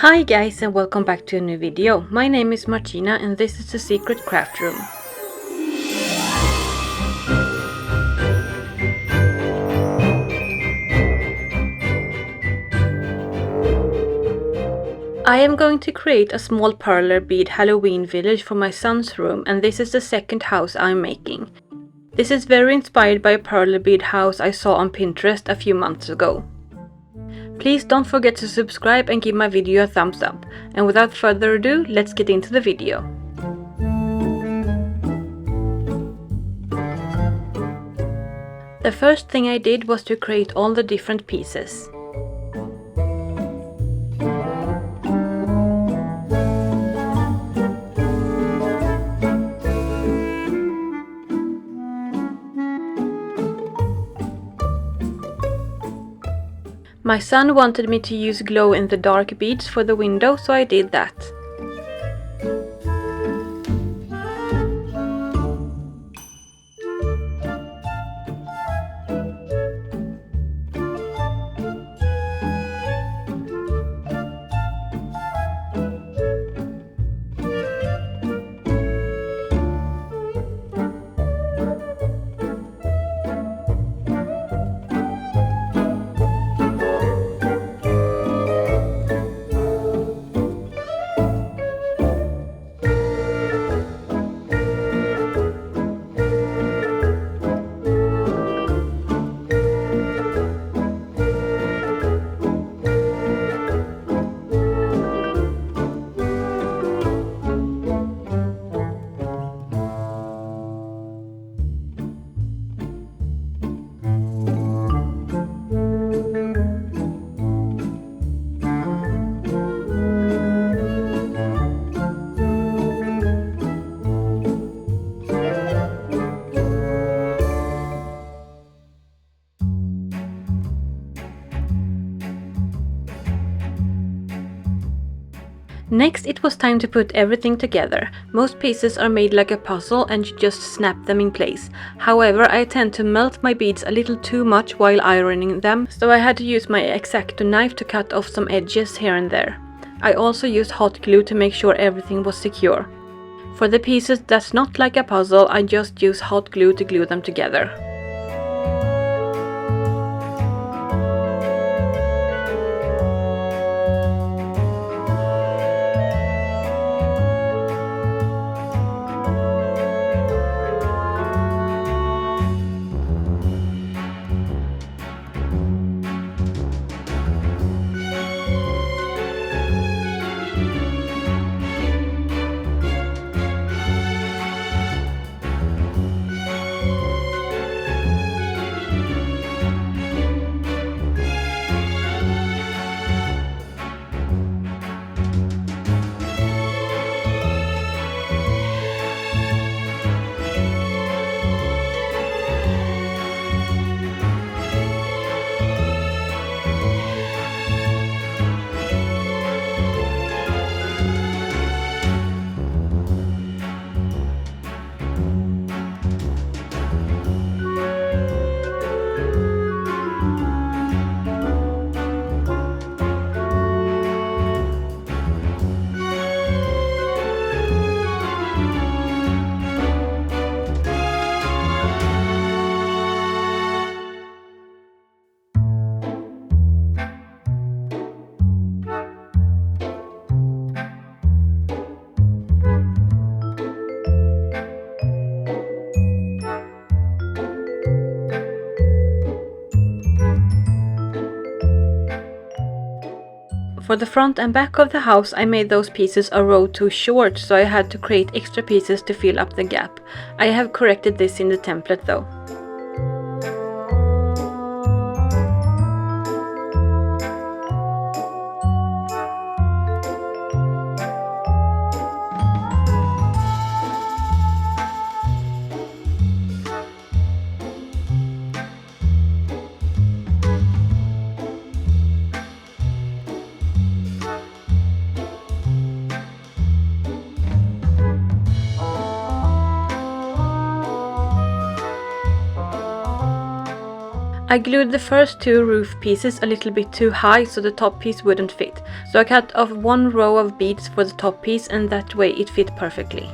Hi guys and welcome back to a new video. My name is Martina and this is the secret craft room. I am going to create a small Perler bead Halloween village for my son's room, and this is the second house I'm making. This is very inspired by a Perler bead house I saw on Pinterest a few months ago. Please don't forget to subscribe and give my video a thumbs up. And without further ado, let's get into the video. The first thing I did was to create all the different pieces. My son wanted me to use glow-in-the-dark beads for the window, so I did that. Next it was time to put everything together. Most pieces are made like a puzzle and you just snap them in place. However, I tend to melt my beads a little too much while ironing them, so I had to use my X-Acto knife to cut off some edges here and there. I also used hot glue to make sure everything was secure. For the pieces that's not like a puzzle, I just use hot glue to glue them together. For the front and back of the house I made those pieces a row too short, so I had to create extra pieces to fill up the gap. I have corrected this in the template though. I glued the first 2 roof pieces a little bit too high so the top piece wouldn't fit, so I cut off 1 row of beads for the top piece and that way it fit perfectly.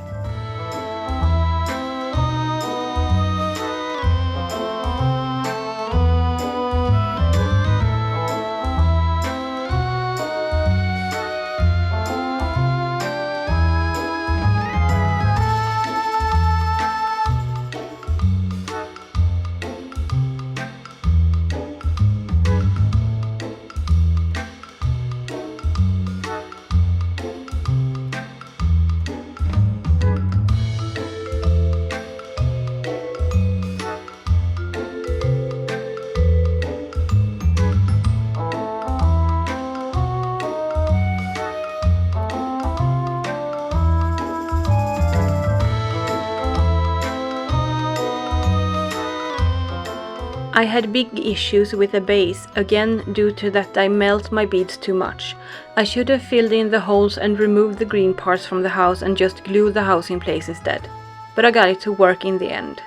I had big issues with the base, again due to that I melt my beads too much. I should have filled in the holes and removed the green parts from the house and just glued the house in place instead. But I got it to work in the end.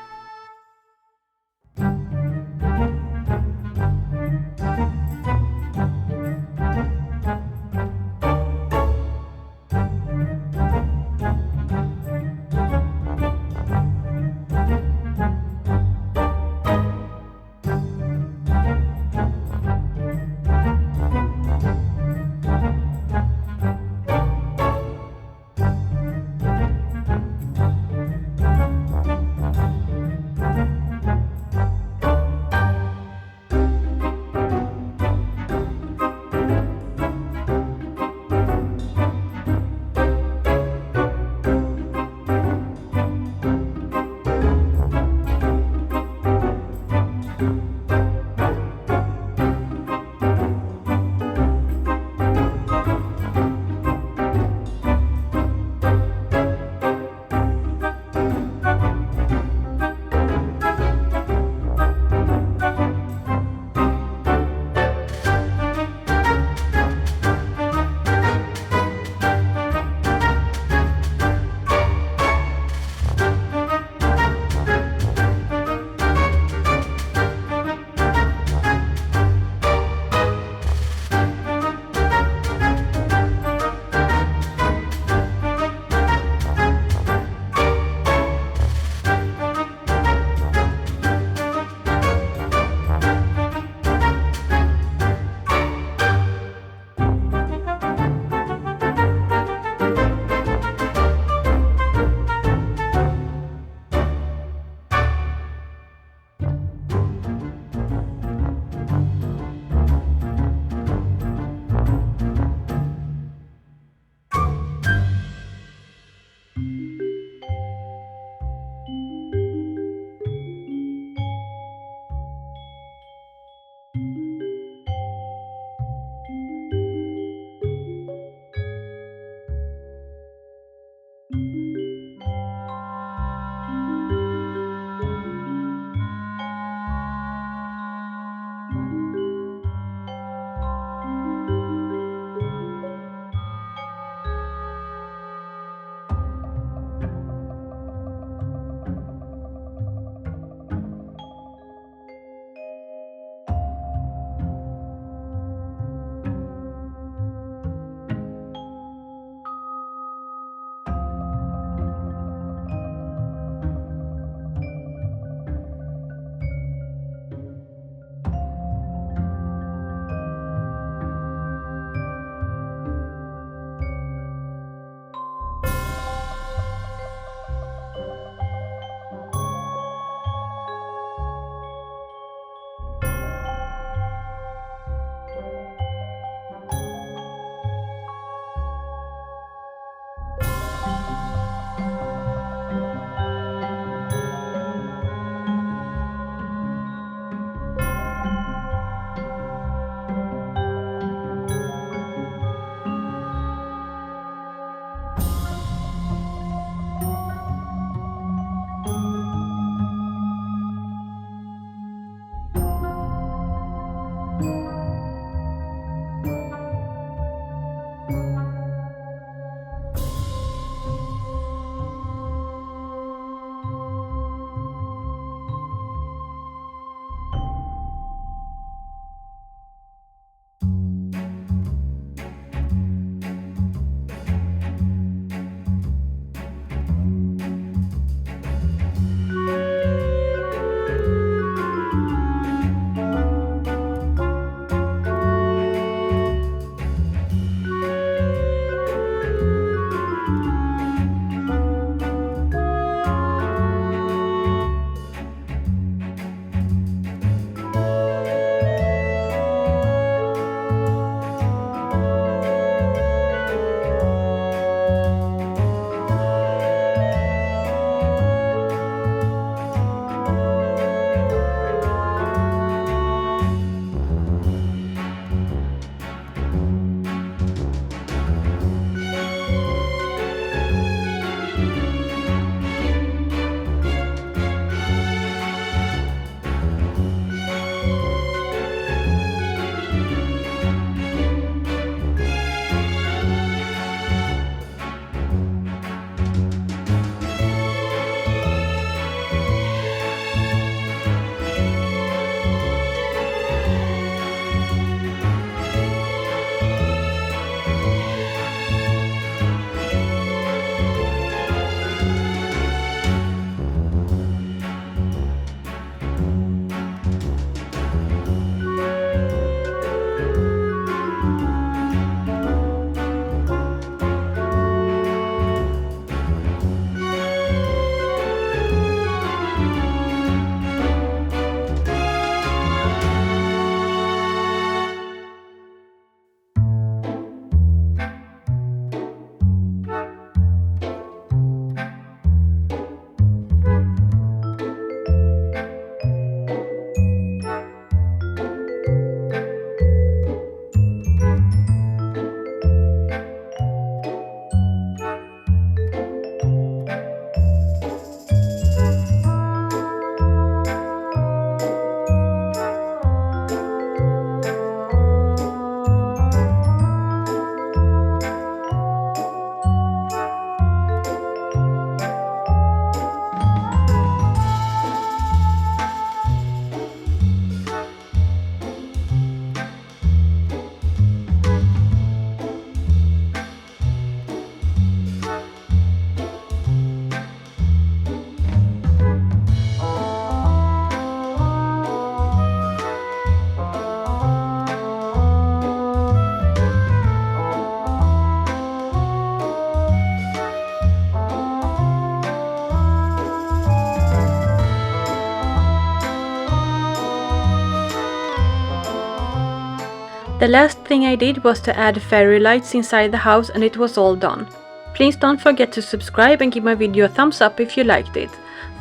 The last thing I did was to add fairy lights inside the house, and it was all done. Please don't forget to subscribe and give my video a thumbs up if you liked it.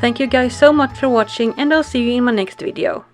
Thank you guys so much for watching, and I'll see you in my next video.